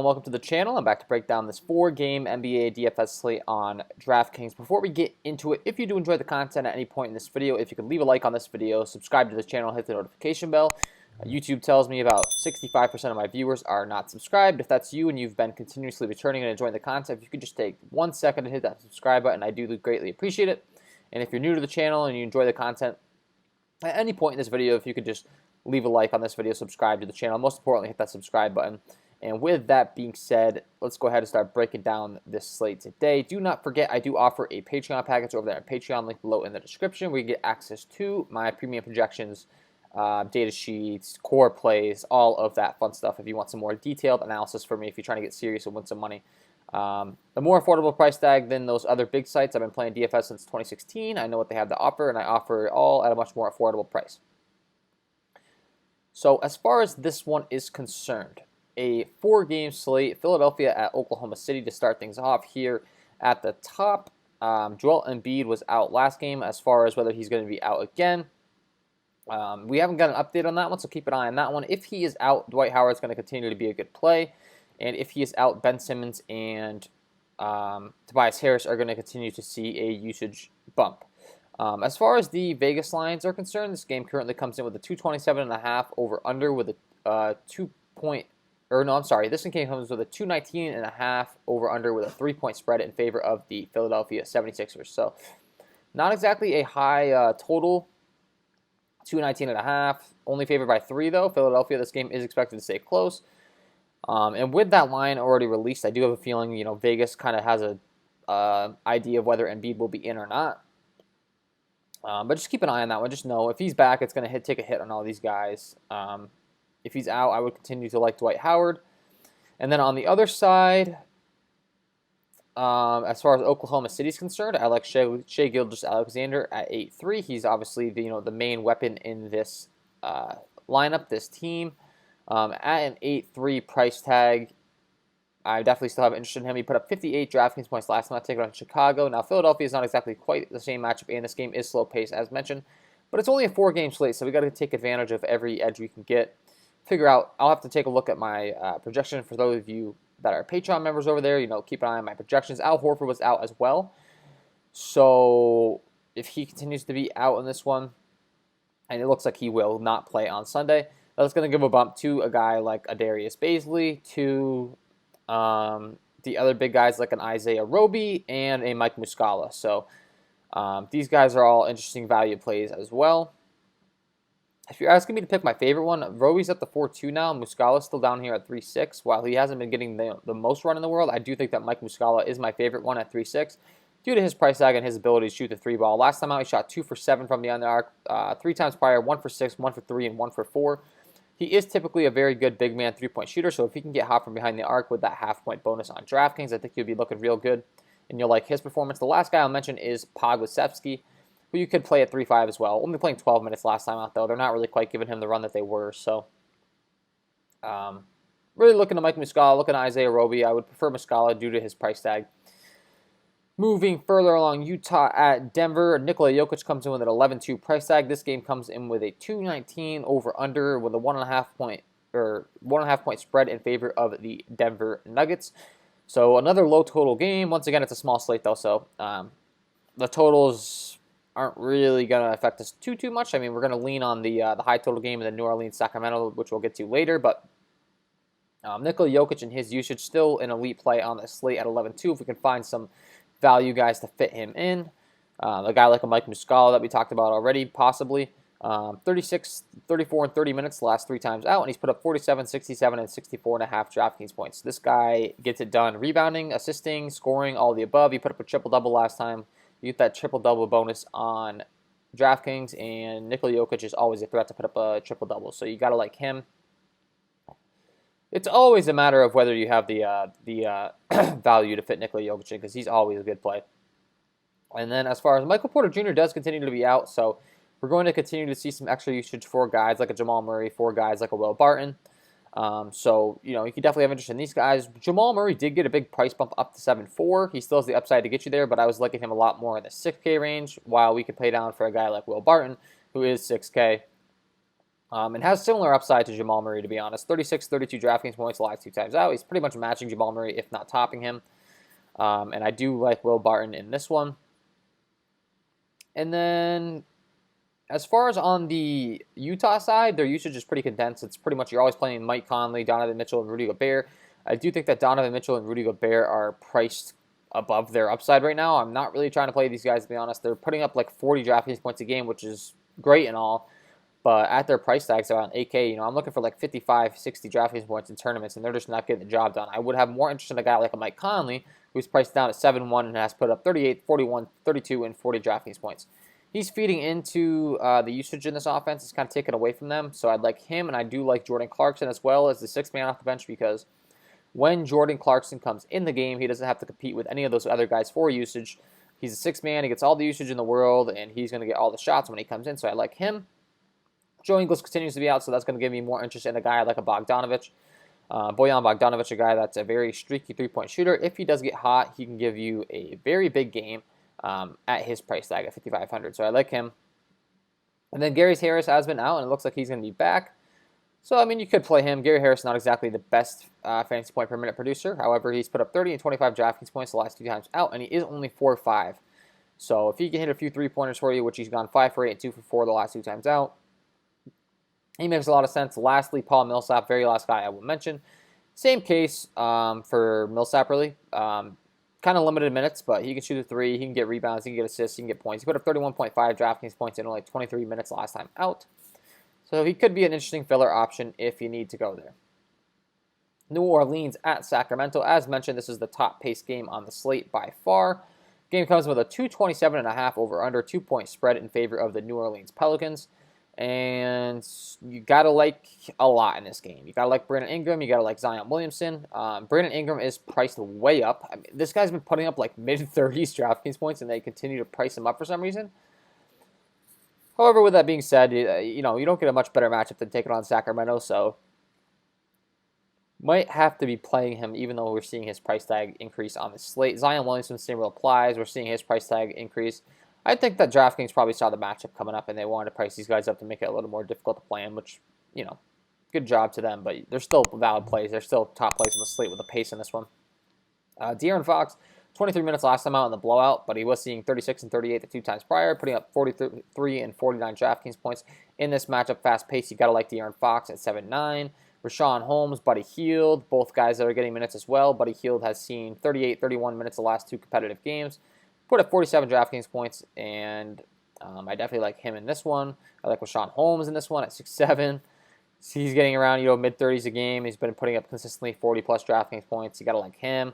and welcome to the channel. I'm back to break down this 4-game NBA DFS slate on DraftKings. Before we get into it, if you do enjoy the content at any point in this video, if you could leave a like on this video, subscribe to the channel, hit the notification bell. YouTube tells me about 65% of my viewers are not subscribed. If that's you and you've been continuously returning and enjoying the content, if you could just take 1 second to hit that subscribe button, I do greatly appreciate it. And if you're new to the channel and you enjoy the content, at any point in this video, if you could just leave a like on this video, subscribe to the channel. Most importantly, hit that subscribe button. And with that being said, let's go ahead and start breaking down this slate today. Do not forget, I do offer a Patreon package over there at Patreon, link below in the description, where you get access to my premium projections, data sheets, core plays, all of that fun stuff. If you want some more detailed analysis from me, if you're trying to get serious and win some money. The more affordable price tag than those other big sites. I've been playing DFS since 2016. I know what they have to offer, and I offer it all at a much more affordable price. So as far as this one is concerned, a 4-game slate, Philadelphia at Oklahoma City to start things off here at the top. Joel Embiid was out last game. As far as whether he's going to be out again, we haven't got an update on that one, so keep an eye on that one. If he is out, Dwight Howard's going to continue to be a good play. And if he is out, Ben Simmons and Tobias Harris are going to continue to see a usage bump. As far as the Vegas lines are concerned, this game currently comes in with a 227.5 over-under with a this game comes with a 219.5 over-under with a 3-point spread in favor of the Philadelphia 76ers. So not exactly a high total, 219.5. Only favored by 3, though. Philadelphia, this game is expected to stay close. And with that line already released, I do have a feeling, Vegas kind of has a idea of whether Embiid will be in or not. But just keep an eye on that one. Just know if he's back, it's going to take a hit on all these guys. If he's out, I would continue to like Dwight Howard. And then on the other side, as far as Oklahoma City is concerned, I like Shai Gilgeous-Alexander at 8-3. He's obviously the main weapon in this lineup, this team. At an 8-3 price tag, I definitely still have interest in him. He put up 58 DraftKings points last time I took it on Chicago. Now, Philadelphia is not exactly quite the same matchup, and this game is slow paced, as mentioned. But it's only a 4-game slate, so we got to take advantage of every edge we can get. Figure out, I'll have to take a look at my projection for those of you that are Patreon members over there. Keep an eye on my projections. Al Horford was out as well. So if he continues to be out in this one, and it looks like he will not play on Sunday, that's going to give a bump to a guy like a Darius Bazley, to the other big guys like an Isaiah Roby and a Mike Muscala. So these guys are all interesting value plays as well. If you're asking me to pick my favorite one, Roby's up to 4-2 now. Muscala's still down here at 3-6. While he hasn't been getting the most run in the world, I do think that Mike Muscala is my favorite one at 3-6 due to his price tag and his ability to shoot the 3-ball. Last time out, he shot 2 for 7 from beyond the arc. 3 times prior, 1 for 6, 1 for 3, and 1 for 4. He is typically a very good big man 3-point shooter, so if he can get hot from behind the arc with that half-point bonus on DraftKings, I think he'll be looking real good, and you'll like his performance. The last guy I'll mention is Pogosevsky, who you could play at 3-5 as well. Only playing 12 minutes last time out, though. They're not really quite giving him the run that they were, so really looking to Mike Muscala, looking at Isaiah Roby. I would prefer Muscala due to his price tag. Moving further along, Utah at Denver. Nikola Jokic comes in with an 11-2 price tag. This game comes in with a 219 over/under with a 1.5 point spread in favor of the Denver Nuggets. So another low total game. Once again, it's a small slate though, so the totals aren't really going to affect us too much. I mean, we're going to lean on the high total game in the New Orleans Sacramento, which we'll get to later, but Nikola Jokic and his usage still an elite play on the slate at 11-2 if we can find some value guys to fit him in. A guy like a Mike Muscala that we talked about already, possibly. 36, 34, and 30 minutes the last 3 times out, and he's put up 47, 67, and 64.5 DraftKings points. This guy gets it done rebounding, assisting, scoring, all of the above. He put up a triple-double last time. You get that triple-double bonus on DraftKings, and Nikola Jokic is always a threat to put up a triple-double, so you got to like him. It's always a matter of whether you have the value to fit Nikola Jokic in, because he's always a good play. And then as far as Michael Porter Jr. does continue to be out, so we're going to continue to see some extra usage for guys like a Jamal Murray, for guys like a Will Barton. So, you can definitely have interest in these guys. Jamal Murray did get a big price bump up to 7.4. He still has the upside to get you there, but I was liking him a lot more in the 6K range, while we could play down for a guy like Will Barton, who is 6K. And has similar upside to Jamal Murray, to be honest. 36, 32 DraftKings points the last 2 times out. He's pretty much matching Jamal Murray, if not topping him. And I do like Will Barton in this one. And then as far as on the Utah side, their usage is pretty condensed. It's pretty much you're always playing Mike Conley, Donovan Mitchell, and Rudy Gobert. I do think that Donovan Mitchell and Rudy Gobert are priced above their upside right now. I'm not really trying to play these guys, to be honest. They're putting up like 40 DraftKings points a game, which is great and all. But at their price tags around 8K, I'm looking for like 55, 60 DraftKings points in tournaments, and they're just not getting the job done. I would have more interest in a guy like a Mike Conley, who's priced down at 7-1 and has put up 38, 41, 32, and 40 DraftKings points. He's feeding into the usage in this offense. It's kind of taken away from them. So I'd like him, and I do like Jordan Clarkson as well as the sixth man off the bench, because when Jordan Clarkson comes in the game, he doesn't have to compete with any of those other guys for usage. He's a sixth man. He gets all the usage in the world, and he's going to get all the shots when he comes in. So I like him. Joe Ingles continues to be out, so that's going to give me more interest in a guy like a Bogdanovich. Bojan Bogdanovich, a guy that's a very streaky three-point shooter. If he does get hot, he can give you a very big game at his price tag at $5,500. So I like him. And then Gary Harris has been out, and it looks like he's going to be back. So, I mean, you could play him. Gary Harris, not exactly the best fantasy point per minute producer. However, he's put up 30 and 25 DraftKings points the last 2 times out, and he is only 4-5. So if he can hit a few three-pointers for you, which he's gone 5 for 8 and 2 for 4 the last 2 times out, he makes a lot of sense. Lastly, Paul Millsap, very last guy I will mention. Same case for Millsap, really. Kind of limited minutes, but he can shoot a three. He can get rebounds. He can get assists. He can get points. He put up 31.5 DraftKings points in only 23 minutes last time out. So he could be an interesting filler option if you need to go there. New Orleans at Sacramento. As mentioned, this is the top pace game on the slate by far. Game comes with a 227.5 over-under 2-point spread in favor of the New Orleans Pelicans. And you got to like a lot in this game. You got to like Brandon Ingram. You got to like Zion Williamson. Brandon Ingram is priced way up. I mean, this guy's been putting up like mid-30s DraftKings points, and they continue to price him up for some reason. However, with that being said, you don't get a much better matchup than taking on Sacramento, so might have to be playing him, even though we're seeing his price tag increase on the slate. Zion Williamson, same rule applies. We're seeing his price tag increase. I think that DraftKings probably saw the matchup coming up, and they wanted to price these guys up to make it a little more difficult to play in, which, good job to them, but they're still valid plays. They're still top plays on the slate with the pace in this one. De'Aaron Fox, 23 minutes last time out in the blowout, but he was seeing 36 and 38 the 2 times prior, putting up 43 and 49 DraftKings points. In this matchup, fast pace, you got to like De'Aaron Fox at 7-9. Rashawn Holmes, Buddy Hield, both guys that are getting minutes as well. Buddy Hield has seen 38, 31 minutes the last 2 competitive games. Put up 47 DraftKings points, and I definitely like him in this one. I like Rashawn Holmes in this one at 6-7. He's getting around, mid-30s a game. He's been putting up consistently 40-plus DraftKings points. You got to like him.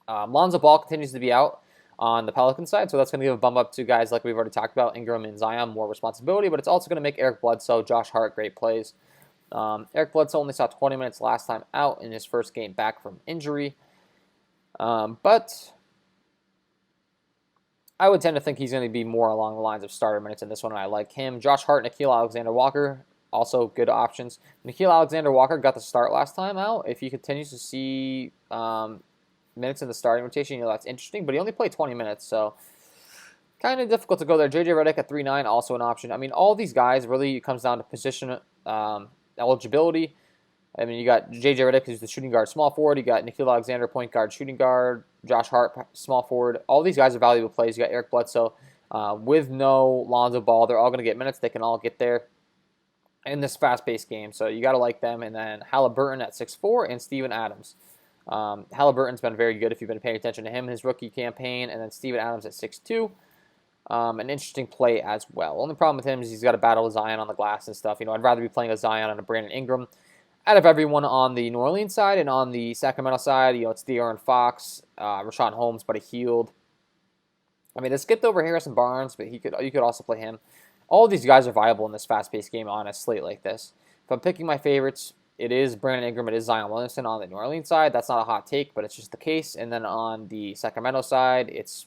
Lonzo Ball continues to be out on the Pelican side, so that's going to give a bump up to guys like we've already talked about, Ingram and Zion, more responsibility, but it's also going to make Eric Bledsoe, Josh Hart great plays. Eric Bledsoe only saw 20 minutes last time out in his first game back from injury, but I would tend to think he's going to be more along the lines of starter minutes in this one, and I like him. Josh Hart and Nickeil Alexander-Walker, also good options. Nickeil Alexander-Walker got the start last time out. If he continues to see minutes in the starting rotation, that's interesting, but he only played 20 minutes, so kind of difficult to go there. JJ Redick at 3-9, also an option. I mean, all these guys really comes down to position eligibility. I mean, you got JJ Redick, who's the shooting guard, small forward. You got Nickeil Alexander, point guard, shooting guard. Josh Hart, small forward. All these guys are valuable plays. You got Eric Bledsoe with no Lonzo Ball. They're all going to get minutes. They can all get there in this fast-paced game, so you got to like them. And then Halliburton at 6-4 and Steven Adams. Halliburton's been very good if you've been paying attention to him, his rookie campaign, and then Steven Adams at 6'2". An interesting play as well. Only problem with him is he's got to battle Zion on the glass and stuff. I'd rather be playing a Zion and a Brandon Ingram. Out of everyone on the New Orleans side and on the Sacramento side, it's De'Aaron Fox, Rashawn Holmes, Buddy Hield. I mean, they skipped over Harrison Barnes, but you could also play him. All of these guys are viable in this fast-paced game on a slate like this. If I'm picking my favorites, it is Brandon Ingram, it is Zion Williamson on the New Orleans side. That's not a hot take, but it's just the case. And then on the Sacramento side, it's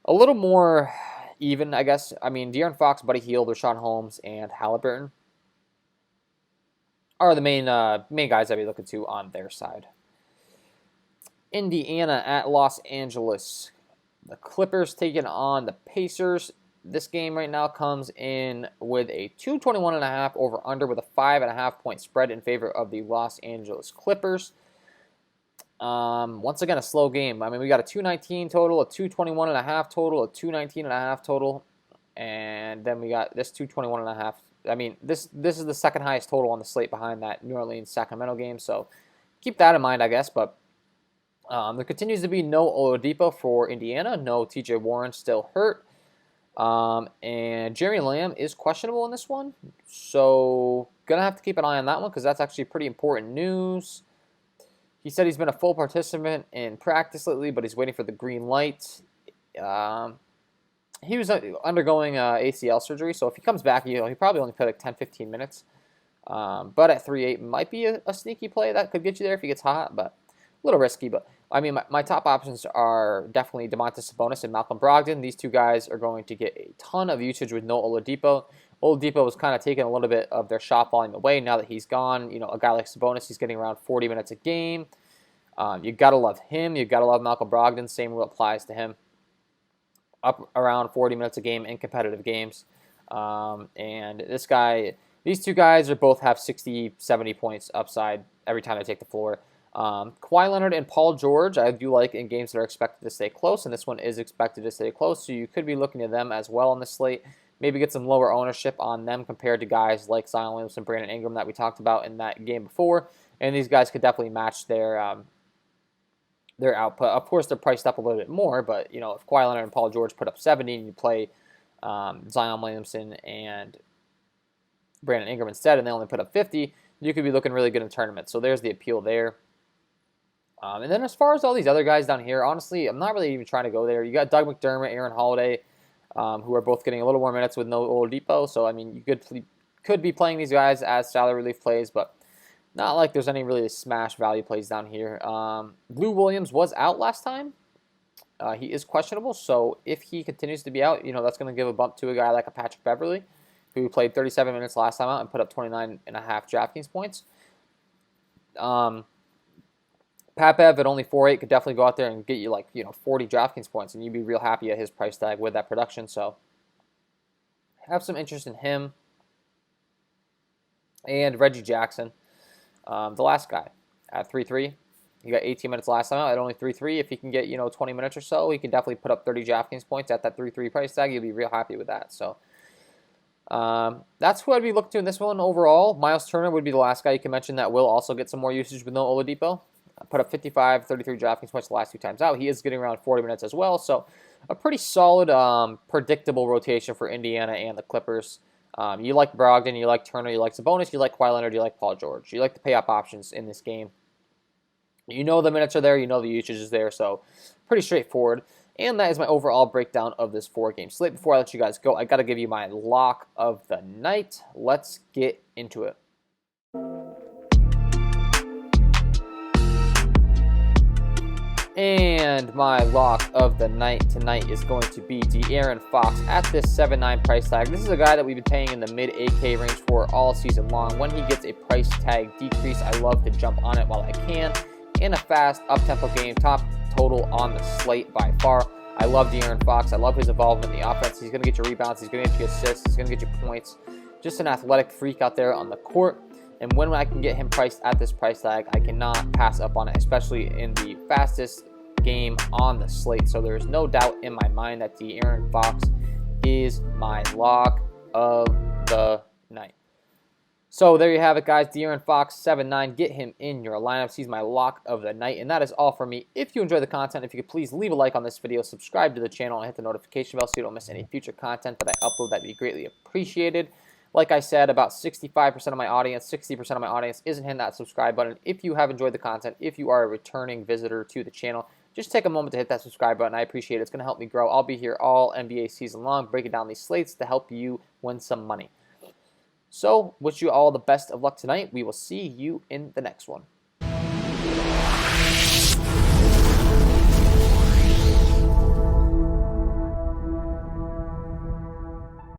a little more even, I guess. I mean, De'Aaron Fox, Buddy Hield, Rashawn Holmes, and Halliburton are the main guys I'd be looking to on their side. Indiana at Los Angeles. The Clippers taking on the Pacers. This game right now comes in with a 221.5 over under with a 5.5 point spread in favor of the Los Angeles Clippers. Once again, a slow game. I mean, we got a 219 total, a 221.5 total, a 219.5 total, and then we got this 221.5. I mean, this is the second highest total on the slate behind that New Orleans Sacramento game. So keep that in mind, I guess. But there continues to be no Oladipo for Indiana. No TJ Warren, still hurt. And Jeremy Lamb is questionable in this one. So gonna have to keep an eye on that one because that's actually pretty important news. He said he's been a full participant in practice lately, but he's waiting for the green light. He was undergoing ACL surgery, so if he comes back, he probably only played like 10-15 minutes. But at 3.8 might be a sneaky play that could get you there if he gets hot, but a little risky. But I mean, my top options are definitely Domantas Sabonis and Malcolm Brogdon. These two guys are going to get a ton of usage with no Oladipo. Oladipo was kind of taking a little bit of their shot volume away now that he's gone. You know, a guy like Sabonis, he's getting around 40 minutes a game. You got to love him. You got to love Malcolm Brogdon. Same rule applies to him. Up around 40 minutes a game in competitive games. And these two guys are both have 60, 70 points upside every time they take the floor. Kawhi Leonard and Paul George, I do like in games that are expected to stay close, and this one is expected to stay close, so you could be looking at them as well on the slate. Maybe get some lower ownership on them compared to guys like Zion Williamson and Brandon Ingram that we talked about in that game before, and these guys could definitely match their output. Of course, they're priced up a little bit more, but you know, if Kawhi Leonard and Paul George put up 70 and you play Zion Williamson and Brandon Ingram instead, and they only put up 50, you could be looking really good in tournaments. So there's the appeal there. And then as far as all these other guys down here, honestly, I'm not really even trying to go there. You got Doug McDermott, Aaron Holiday, who are both getting a little more minutes with no Oladipo. So, I mean, you could be playing these guys as salary relief plays, but not like there's any really smash value plays down here. Lou Williams was out last time. He is questionable, so if he continues to be out, you know, that's going to give a bump to a guy like a Patrick Beverley, who played 37 minutes last time out and put up 29.5 DraftKings points. Pat Bev at only 4.8 could definitely go out there and get you 40 DraftKings points, and you'd be real happy at his price tag with that production. So have some interest in him. And Reggie Jackson, the last guy at 3.3. He got 18 minutes last time out at only 3.3. If he can get 20 minutes or so, he can definitely put up 30 DraftKings points at that 3.3 price tag. You'll be real happy with that. So that's who I'd be looking to in this one overall. Miles Turner would be the last guy you can mention that will also get some more usage with no Oladipo. Put up 55, 33 DraftKings points the last two times out. He is getting around 40 minutes as well. So a pretty solid, predictable rotation for Indiana and the Clippers. You like Brogdon, you like Turner, you like Sabonis, you like Kawhi Leonard, you like Paul George. You like the pay-up options in this game. You know the minutes are there, you know the usage is there, so pretty straightforward. And that is my overall breakdown of this 4-game slate. Before I let you guys go, I got to give you my lock of the night. Let's get into it. And my lock of the night tonight is going to be De'Aaron Fox at this 7.9 price tag. This is a guy that we've been paying in the mid-8K range for all season long. When he gets a price tag decrease, I love to jump on it while I can. In a fast, up-tempo game, top total on the slate by far. I love De'Aaron Fox. I love his involvement in the offense. He's going to get you rebounds. He's going to get you assists. He's going to get you points. Just an athletic freak out there on the court. And when I can get him priced at this price tag, I cannot pass up on it, especially in the fastest game on the slate. So there's no doubt in my mind that De'Aaron Fox is my lock of the night. So there you have it, guys. De'Aaron Fox, 7.9. Get him in your lineups. He's my lock of the night. And that is all for me. If you enjoy the content, if you could please leave a like on this video, subscribe to the channel, and hit the notification bell so you don't miss any future content that I upload. That'd be greatly appreciated. Like I said, about 65% of my audience, 60% of my audience isn't hitting that subscribe button. If you have enjoyed the content, if you are a returning visitor to the channel, just take a moment to hit that subscribe button. I appreciate it. It's going to help me grow. I'll be here all NBA season long, breaking down these slates to help you win some money. So, wish you all the best of luck tonight. We will see you in the next one.